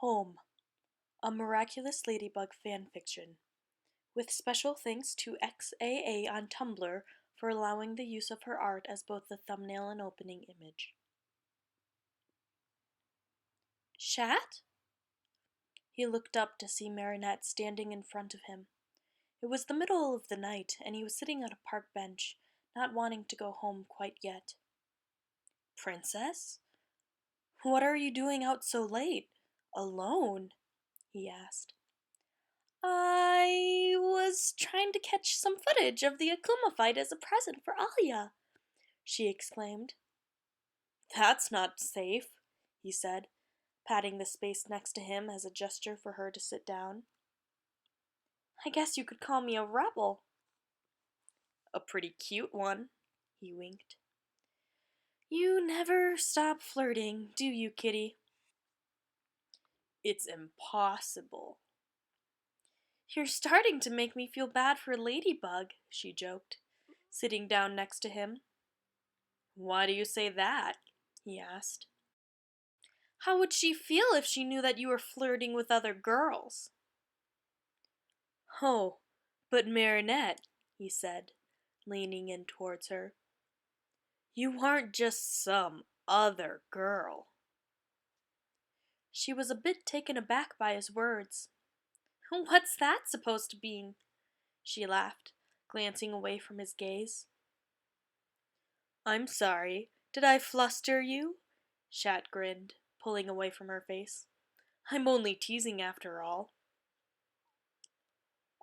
Home, a Miraculous Ladybug fanfiction, with special thanks to XAA on Tumblr for allowing the use of her art as both the thumbnail and opening image. Chat? He looked up to see Marinette standing in front of him. It was the middle of the night, and he was sitting on a park bench, not wanting to go home quite yet. Princess? What are you doing out so late? Alone? He asked. I was trying to catch some footage of the Akuma fight as a present for Alia, she exclaimed. That's not safe, he said, patting the space next to him as a gesture for her to sit down. I guess you could call me a rebel. A pretty cute one, he winked. You never stop flirting, do you, kitty? It's impossible. You're starting to make me feel bad for Ladybug, she joked, sitting down next to him. Why do you say that? He asked. How would she feel if she knew that you were flirting with other girls? Oh, but Marinette, he said, leaning in towards her. You aren't just some other girl. She was a bit taken aback by his words. What's that supposed to mean? She laughed, glancing away from his gaze. I'm sorry, did I fluster you? Shat grinned, pulling away from her face. I'm only teasing after all.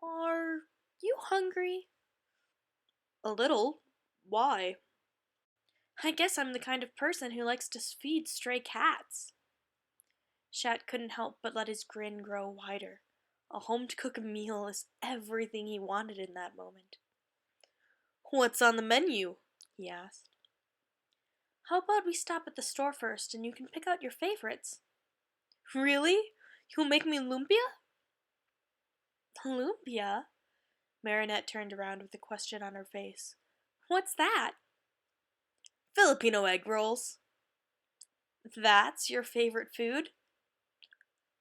Are you hungry? A little. Why? I guess I'm the kind of person who likes to feed stray cats. Shat couldn't help but let his grin grow wider. A home-cooked meal is everything he wanted in that moment. What's on the menu? He asked. How about we stop at the store first and you can pick out your favorites? Really? You'll make me lumpia? Lumpia? Marinette turned around with a question on her face. What's that? Filipino egg rolls. That's your favorite food?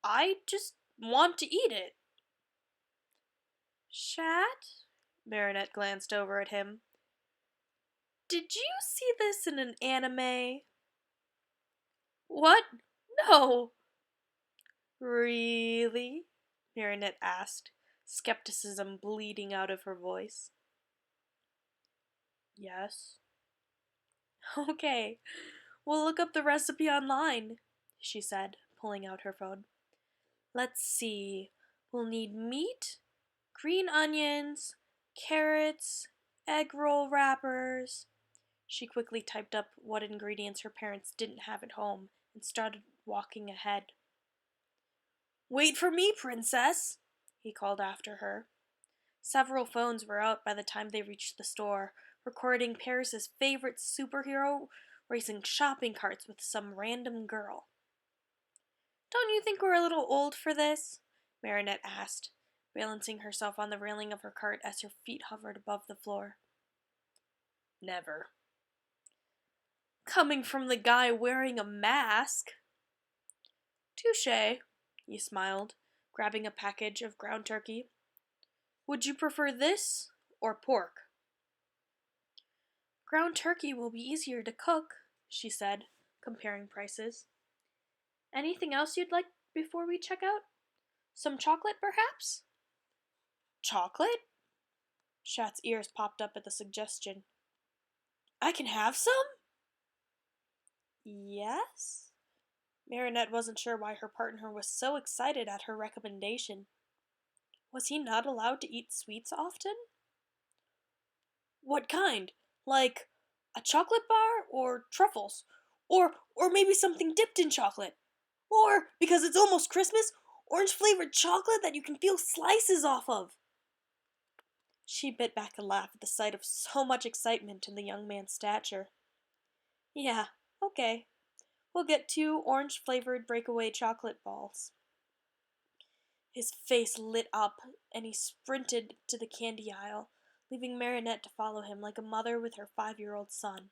I just want to eat it. Shat? Marinette glanced over at him. Did you see this in an anime? What? No. Really? Marinette asked, skepticism bleeding out of her voice. Yes. Okay, we'll look up the recipe online, she said, pulling out her phone. Let's see. We'll need meat, green onions, carrots, egg roll wrappers. She quickly typed up what ingredients her parents didn't have at home and started walking ahead. Wait for me, princess, he called after her. Several phones were out by the time they reached the store, recording Paris's favorite superhero racing shopping carts with some random girl. Don't you think we're a little old for this? Marinette asked, balancing herself on the railing of her cart as her feet hovered above the floor. Never. Coming from the guy wearing a mask. Touché, he smiled, grabbing a package of ground turkey. Would you prefer this or pork? Ground turkey will be easier to cook, she said, comparing prices. Anything else you'd like before we check out? Some chocolate, perhaps? Chocolate? Shat's ears popped up at the suggestion. I can have some? Yes? Marinette wasn't sure why her partner was so excited at her recommendation. Was he not allowed to eat sweets often? What kind? Like a chocolate bar or truffles? Or maybe something dipped in chocolate? Or, because it's almost Christmas, orange-flavored chocolate that you can feel slices off of? She bit back a laugh at the sight of so much excitement in the young man's stature. Yeah, okay. We'll get 2 orange-flavored breakaway chocolate balls. His face lit up, and he sprinted to the candy aisle, leaving Marinette to follow him like a mother with her 5-year-old son.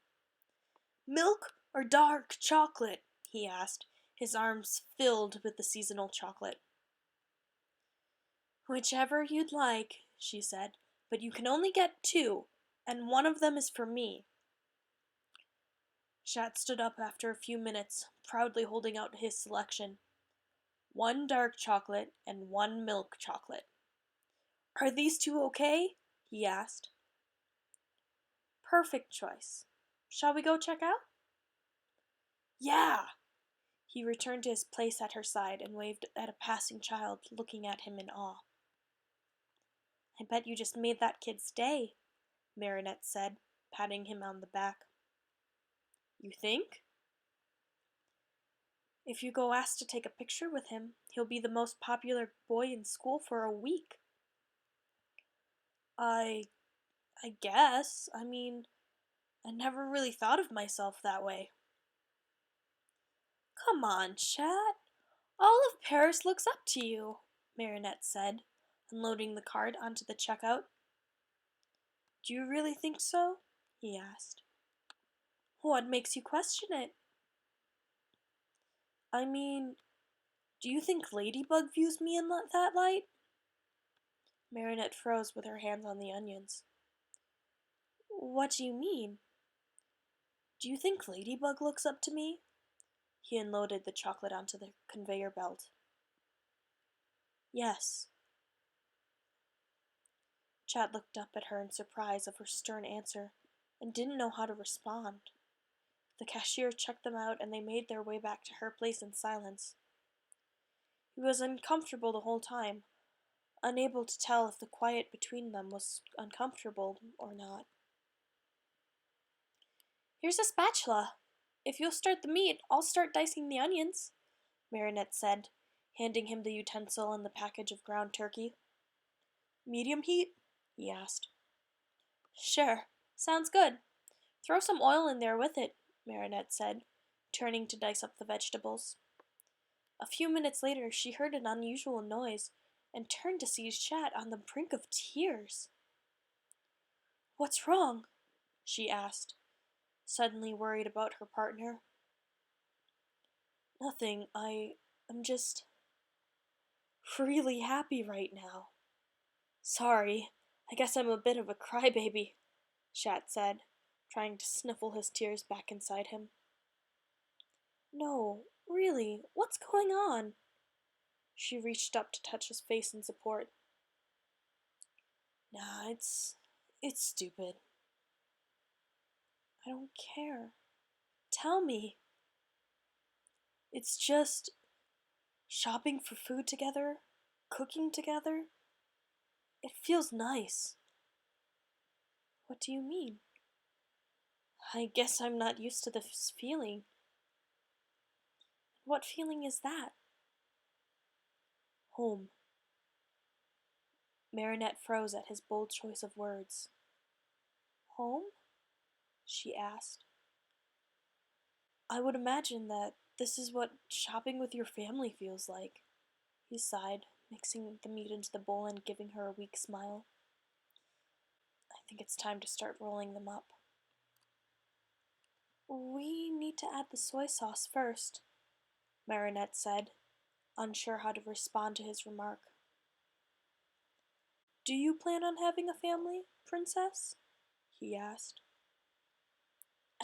Milk or dark chocolate? He asked, his arms filled with the seasonal chocolate. "Whichever you'd like," she said, "but you can only get 2, and one of them is for me." Chat stood up after a few minutes, proudly holding out his selection. 1 dark chocolate and 1 milk chocolate. "Are these 2 okay?" he asked. "Perfect choice. Shall we go check out?" "Yeah!" He returned to his place at her side and waved at a passing child looking at him in awe. "I bet you just made that kid's day," Marinette said, patting him on the back. "You think?" "If you go ask to take a picture with him, he'll be the most popular boy in school for a week." I guess. I mean, I never really thought of myself that way." "Come on, Chat. All of Paris looks up to you," Marinette said, unloading the card onto the checkout. "Do you really think so?" he asked. "What makes you question it?" "I mean, do you think Ladybug views me in that light?" Marinette froze with her hands on the onions. "What do you mean? Do you think Ladybug looks up to me?" He unloaded the chocolate onto the conveyor belt. "Yes." Chad looked up at her in surprise of her stern answer and didn't know how to respond. The cashier checked them out and they made their way back to her place in silence. He was uncomfortable the whole time, unable to tell if the quiet between them was uncomfortable or not. "Here's a spatula. If you'll start the meat, I'll start dicing the onions," Marinette said, handing him the utensil and the package of ground turkey. "Medium heat?" he asked. "Sure. Sounds good. Throw some oil in there with it," Marinette said, turning to dice up the vegetables. A few minutes later, she heard an unusual noise and turned to see Chat on the brink of tears. "What's wrong?" she asked, suddenly worried about her partner. "Nothing. I'm just really happy right now. Sorry, I guess I'm a bit of a crybaby," Chat said, trying to sniffle his tears back inside him. "No, really, what's going on?" She reached up to touch his face in support. "Nah, it's stupid." "I don't care. Tell me." "It's just shopping for food together, cooking together. It feels nice." "What do you mean?" "I guess I'm not used to this feeling." "What feeling is that?" "Home." Marinette froze at his bold choice of words. "Home?" she asked. "I would imagine that this is what shopping with your family feels like," he sighed, mixing the meat into the bowl and giving her a weak smile. "I think it's time to start rolling them up." "We need to add the soy sauce first," Marinette said, unsure how to respond to his remark. "Do you plan on having a family, Princess?" he asked.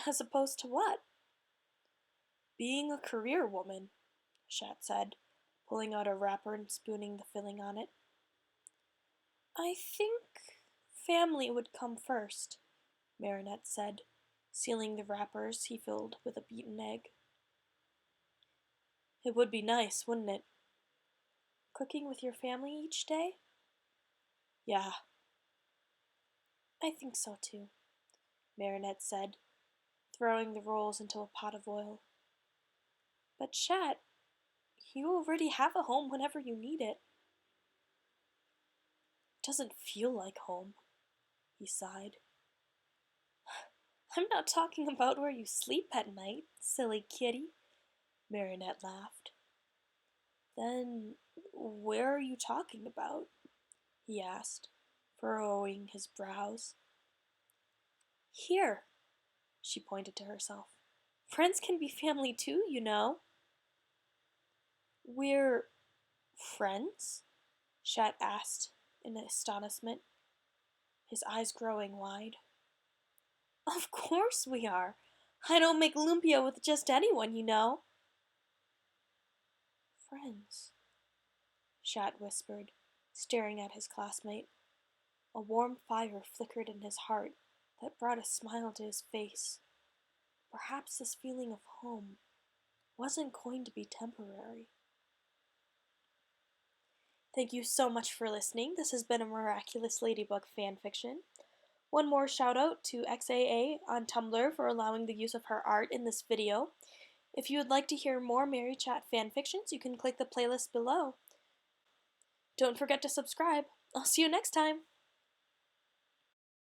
"As opposed to what?" "Being a career woman," Chat said, pulling out a wrapper and spooning the filling on it. "I think family would come first," Marinette said, sealing the wrappers he filled with a beaten egg. "It would be nice, wouldn't it?" "Cooking with your family each day?" "Yeah." "I think so too," Marinette said, throwing the rolls into a pot of oil. "But Chat, you already have a home whenever you need it." "It doesn't feel like home," he sighed. "I'm not talking about where you sleep at night, silly kitty," Marinette laughed. "Then where are you talking about?" he asked, furrowing his brows. "Here," she pointed to herself. "Friends can be family too, you know." We're friends? Shat asked in astonishment, his eyes growing wide. Of course we are. I don't make lumpia with just anyone, you know. Friends, Shat whispered, staring at his classmate. A warm fire flickered in his heart that brought a smile to his face. Perhaps this feeling of home wasn't going to be temporary. Thank you so much for listening. This has been a Miraculous Ladybug fanfiction. One more shout out to XAA on Tumblr for allowing the use of her art in this video. If you would like to hear more MariChat fanfictions, you can click the playlist below. Don't forget to subscribe. I'll see you next time!